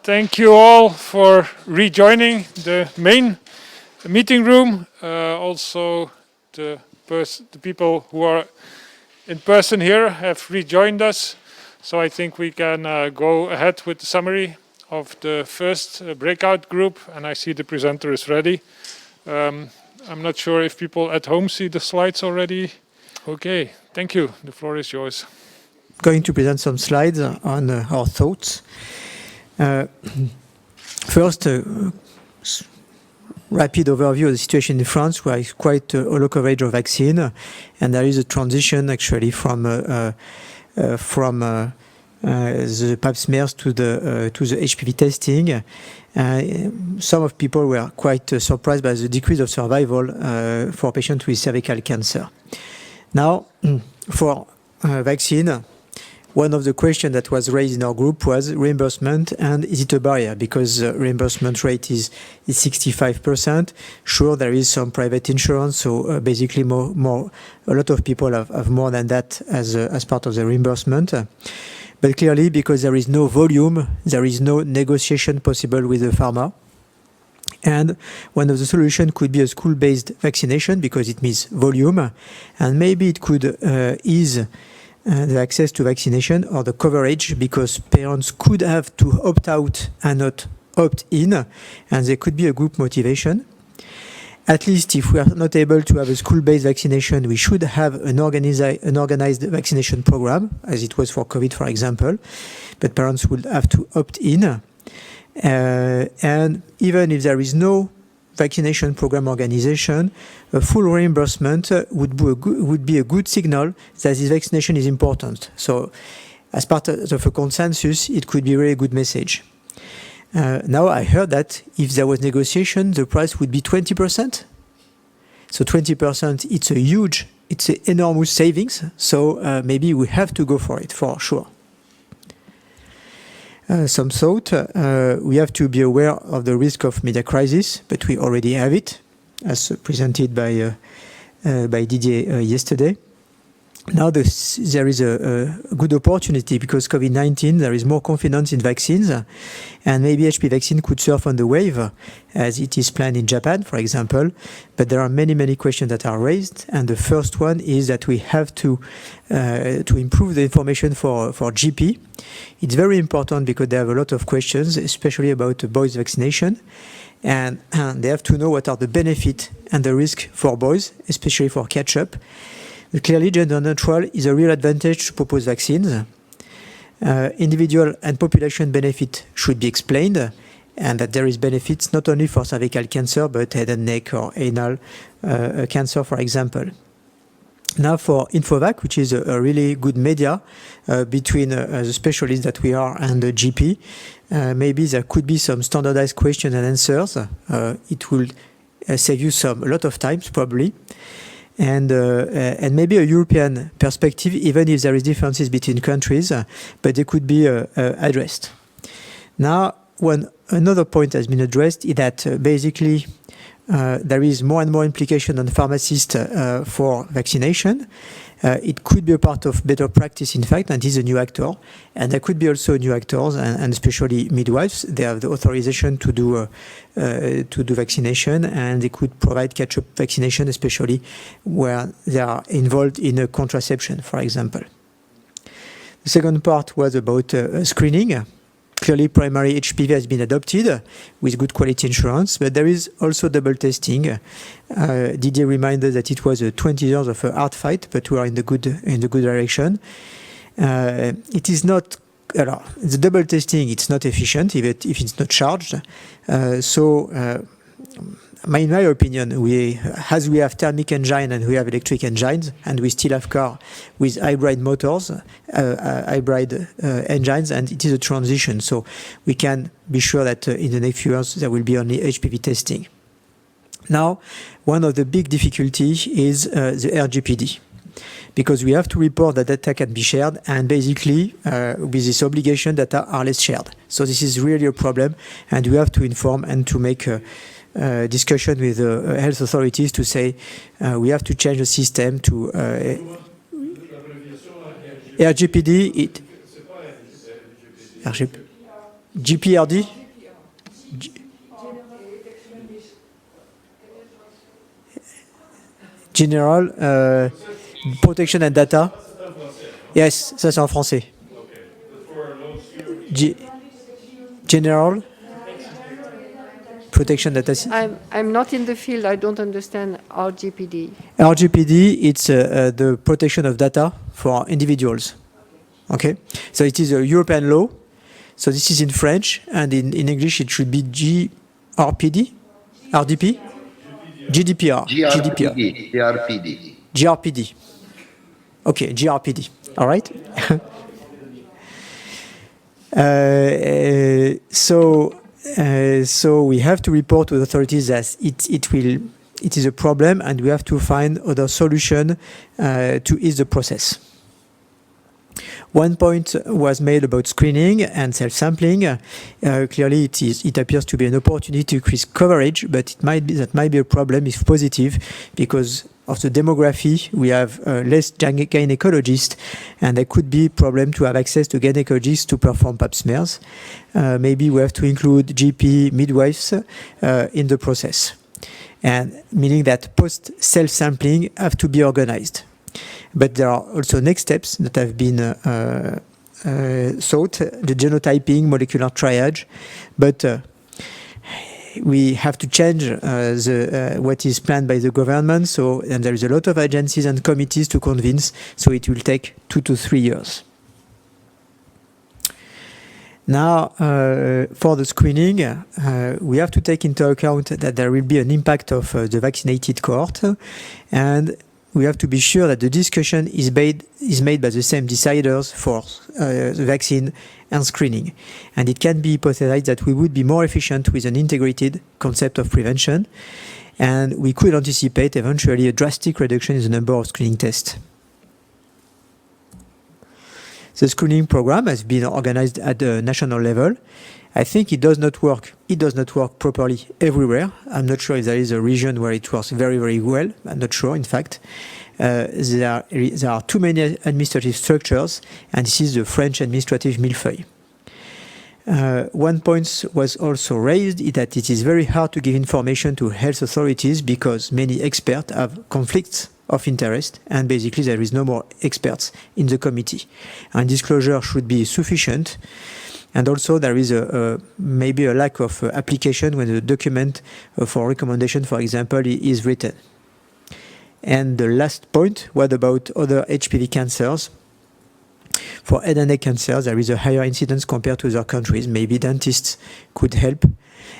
Thank you all for rejoining the main meeting room. Also, the people who are in person here have rejoined us. So I think we can go ahead with the summary of the first breakout group. And I see the presenter is ready. I'm not sure if people at home see the slides already. Okay, thank you. The floor is yours. Going to present some slides on our thoughts. First, rapid overview of the situation in France, where it's quite a low coverage of vaccine, and there is a transition actually from the pap smears to the HPV testing. Some of people were quite surprised by the decrease of survival for patients with cervical cancer. Now, for vaccine, one of the questions that was raised in our group was reimbursement, and is it a barrier? Because reimbursement rate is 65%. Sure, there is some private insurance, so basically a lot of people have more than that as part of the reimbursement. But clearly, because there is no volume, there is no negotiation possible with the pharma. And one of the solutions could be a school-based vaccination, because it means volume, and maybe it could ease the access to vaccination or the coverage, because parents could have to opt out and not opt in, and there could be a group motivation. At least if we are not able to have a school-based vaccination, we should have an organized vaccination program, as it was for COVID, for example, but parents would have to opt in. And even if there is no vaccination program organization, a full reimbursement would be a good signal that this vaccination is important. So, as part of a consensus, it could be a really good message. Now, I heard that if there was negotiation, the price would be 20%. So 20%, it's an enormous savings. So maybe we have to go for it, for sure. Some thought, we have to be aware of the risk of media crisis, but we already have it, as presented by Didier yesterday. Now there is a good opportunity, because COVID-19, there is more confidence in vaccines, and maybe HPV vaccine could surf on the wave, as it is planned in Japan, for example. But there are many questions that are raised, and the first one is that we have to improve the information for GP. It's very important because they have a lot of questions, especially about boys vaccination, and they have to know what are the benefits and the risk for boys, especially for catch-up. Clearly, gender neutral is a real advantage to propose vaccines. Individual and population benefit should be explained, and that there is benefits not only for cervical cancer, but head and neck or anal cancer, for example. Now for InfoVac, which is a really good media between the specialists that we are and the GP, maybe there could be some standardized questions and answers. It will save you a lot of time, probably. And maybe a European perspective, even if there is differences between countries, but they could be addressed. Now, another point has been addressed is that basically there is more and more implication on pharmacists for vaccination. It could be a part of better practice, in fact, and is a new actor. And there could be also new actors, and especially midwives. They have the authorization to do vaccination, and they could provide catch-up vaccination, especially where they are involved in a contraception, for example. The second part was about screening. Clearly, primary HPV has been adopted with good quality insurance, but there is also double testing. Didier reminded that it was 20 years of a hard fight, but we are in the good direction. It is not the double testing. It's not efficient if it's not charged. In my opinion, as we have thermic engine and we have electric engines, and we still have car with hybrid motors, hybrid engines, and it is a transition. So we can be sure that in the next few years there will be only HPV testing. Now, one of the big difficulties is the RGPD, because we have to report that data can be shared, and basically with this obligation data are less shared. So this is really a problem, and we have to inform and to make discussion with health authorities to say we have to change the system to RGPD. GPRD? General Protection and Data. Yes, ça c'est en français. General Protection Data. I'm not in the field. I don't understand RGPD. RGPD, it's the protection of data for individuals. Okay, so it is a European law. So this is in French, and in English it should be GRPD, RDP, GDPR, GRPD. Okay, GRPD. All right. So we have to report to the authorities that it is a problem, and we have to find other solution to ease the process. One point was made about screening and self-sampling. Clearly, it appears to be an opportunity to increase coverage, but that might be a problem if positive, because of the demography. We have less gynecologists, and there could be a problem to have access to gynecologists to perform pap smears. Maybe we have to include GP midwives in the process, and meaning that post self-sampling have to be organized. But there are also next steps that have been sought, the genotyping, molecular triage, but we have to change what is planned by the government. And there is a lot of agencies and committees to convince, so it will take 2 to 3 years. Now, for the screening, we have to take into account that there will be an impact of the vaccinated cohort, and we have to be sure that the discussion is made by the same deciders for the vaccine and screening. And it can be hypothesized that we would be more efficient with an integrated concept of prevention, and we could anticipate eventually a drastic reduction in the number of screening tests. The screening program has been organized at the national level. I think it does not work. It does not work properly everywhere. I'm not sure if there is a region where it works very, very well. I'm not sure, in fact. There are too many administrative structures, and this is the French administrative millefeuille. One point was also raised that it is very hard to give information to health authorities because many experts have conflicts of interest, and basically there is no more experts in the committee. And disclosure should be sufficient. And also there is maybe a lack of application when the document for recommendation, for example, is written. And the last point, what about other HPV cancers? For head and neck cancers, there is a higher incidence compared to other countries. Maybe dentists could help.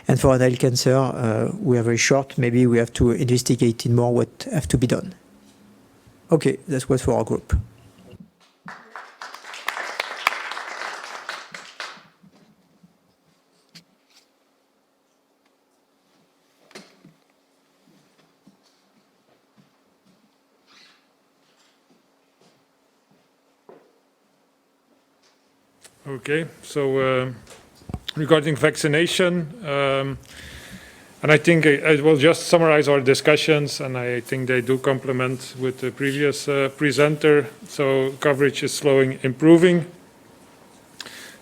And for anal cancer, we are very short. Maybe we have to investigate in more what have to be done. Okay, that was for our group. Okay, so regarding vaccination, and I think I will just summarize our discussions, and I think they do complement with the previous presenter. So coverage is slowly improving.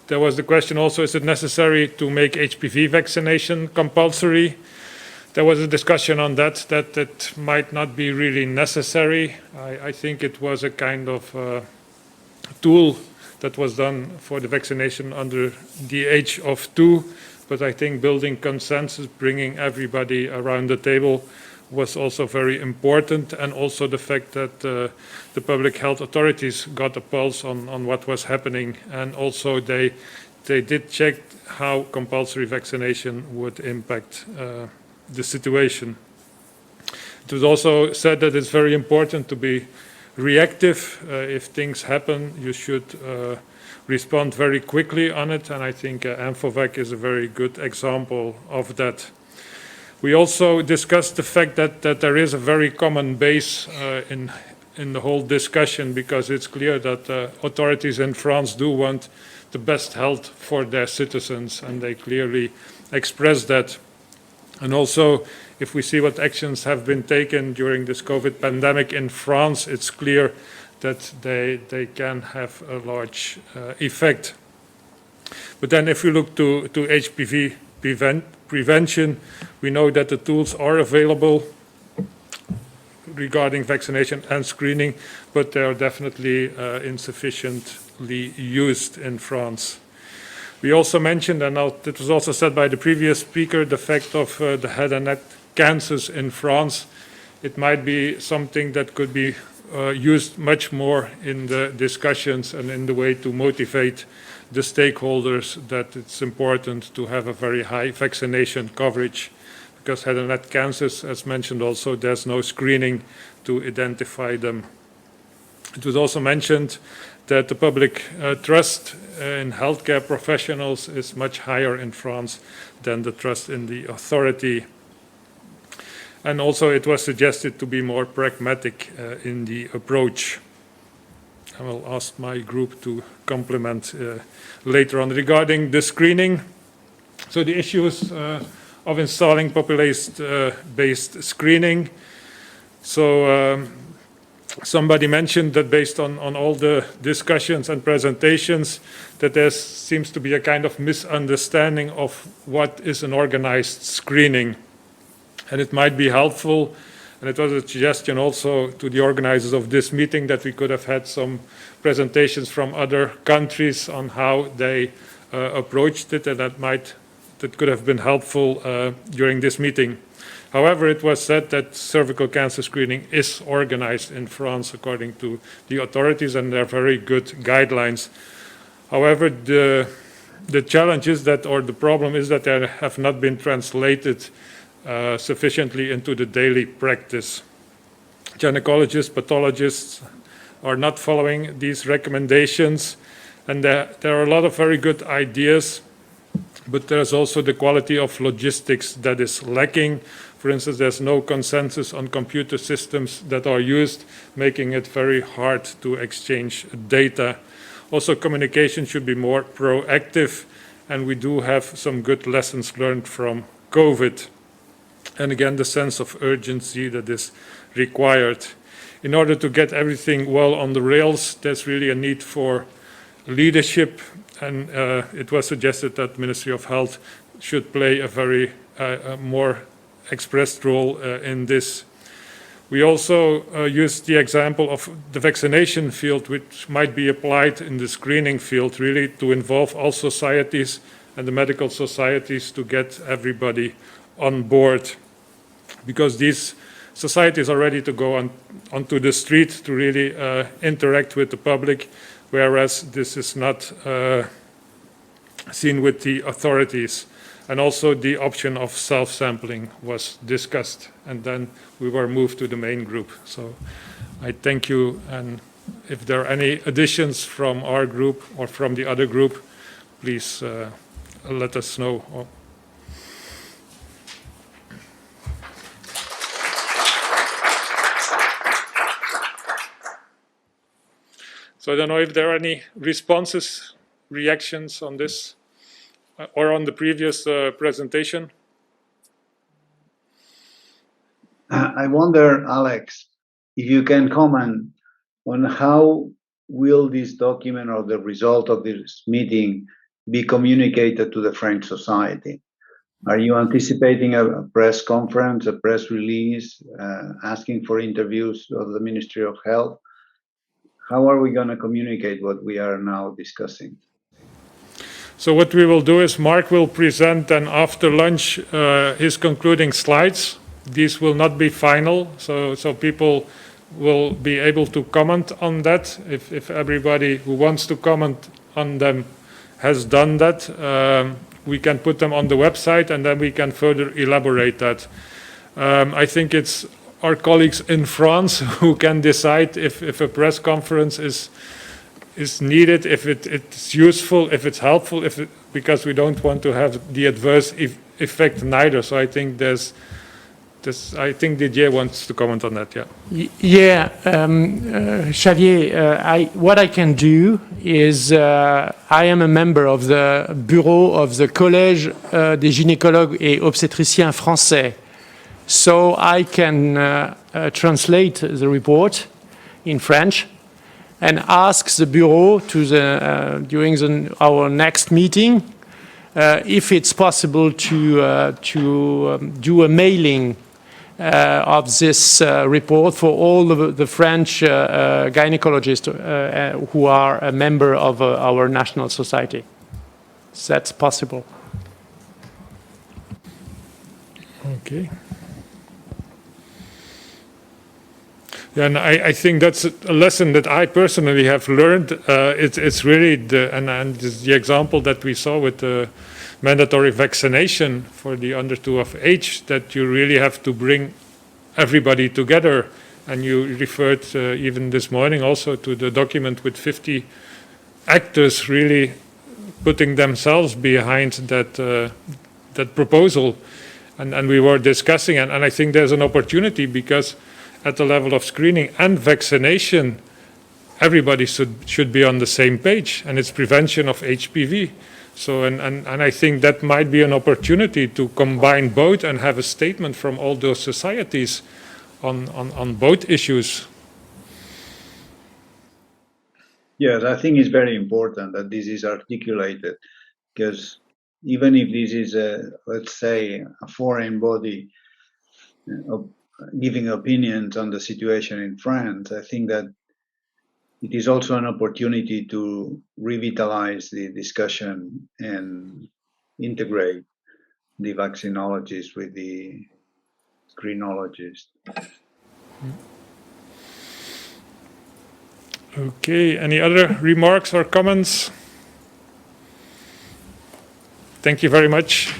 There was the question also, is it necessary to make HPV vaccination compulsory? There was a discussion on that it might not be really necessary. I think it was a kind of tool that was done for the vaccination under the age of 2, but I think building consensus, bringing everybody around the table was also very important, and also the fact that the public health authorities got a pulse on what was happening, and also they did check how compulsory vaccination would impact the situation. It was also said that it's very important to be reactive. If things happen, you should respond very quickly on it, and I think Infovac is a very good example of that. We also discussed the fact that there is a very common base in the whole discussion, because it's clear that authorities in France do want the best health for their citizens, and they clearly express that. And also, if we see what actions have been taken during this COVID pandemic in France, it's clear that they can have a large effect. But then if we look to HPV prevention, we know that the tools are available regarding vaccination and screening, but they are definitely insufficiently used in France. We also mentioned, and it was also said by the previous speaker, the fact of the head and neck cancers in France. It might be something that could be used much more in the discussions and in the way to motivate the stakeholders that it's important to have a very high vaccination coverage, because head and neck cancers, as mentioned also, there's no screening to identify them. It was also mentioned that the public trust in healthcare professionals is much higher in France than the trust in the authority. And also it was suggested to be more pragmatic in the approach. I will ask my group to complement later on. Regarding the screening, so the issues of installing population-based screening. So somebody mentioned that based on all the discussions and presentations, that there seems to be a kind of misunderstanding of what is an organized screening. And it might be helpful, and it was a suggestion also to the organizers of this meeting, that we could have had some presentations from other countries on how they approached it, and that could have been helpful during this meeting. However, it was said that cervical cancer screening is organized in France according to the authorities, and there are very good guidelines. However, the challenge is that, or the problem is that they have not been translated sufficiently into the daily practice. Gynecologists, pathologists are not following these recommendations, and there are a lot of very good ideas, but there's also the quality of logistics that is lacking. For instance, there's no consensus on computer systems that are used, making it very hard to exchange data. Also, communication should be more proactive, and we do have some good lessons learned from COVID. And again, the sense of urgency that is required. In order to get everything well on the rails, there's really a need for leadership, and it was suggested that the Ministry of Health should play a very more expressed role in this. We also used the example of the vaccination field, which might be applied in the screening field, really to involve all societies and the medical societies to get everybody on board, because these societies are ready to go onto the street to really interact with the public, whereas this is not seen with the authorities. And also the option of self-sampling was discussed, and then we were moved to the main group. So I thank you, and if there are any additions from our group or from the other group, please let us know. So I don't know if there are any responses, reactions on this or on the previous presentation. I wonder, Alex, if you can comment on how will this document or the result of this meeting be communicated to the French society? Are you anticipating a press conference, a press release, asking for interviews of the Ministry of Health? How are we going to communicate what we are now discussing? So what we will do is Mark will present then after lunch his concluding slides. These will not be final, so people will be able to comment on that. If everybody who wants to comment on them has done that, we can put them on the website, and then we can further elaborate that. I think it's our colleagues in France who can decide if a press conference is needed, if it's useful, if it's helpful, because we don't want to have the adverse effect neither. So I think I think Didier wants to comment on that. Yeah, Xavier, what I can do is I am a member of the bureau of the Collège des gynécologues et obstétriciens français. So I can translate the report in French, and ask the Bureau during our next meeting if it's possible to do a mailing of this report for all of the French gynecologists who are a member of our national society. So that's possible. Okay. Yeah, and I think that's a lesson that I personally have learned. It's really and the example that we saw with the mandatory vaccination for the under 2 of age, that you really have to bring everybody together. And you referred even this morning also to the document with 50 actors really putting themselves behind that proposal. And we were discussing, and I think there's an opportunity, because at the level of screening and vaccination, everybody should be on the same page, and it's prevention of HPV. So, and I think that might be an opportunity to combine both and have a statement from all those societies on both issues. Yes, I think it's very important that this is articulated, because even if this is let's say, a foreign body giving opinions on the situation in France, I think that it is also an opportunity to revitalize the discussion and integrate the vaccinologists with the screenologists. Okay, any other remarks or comments? Thank you very much.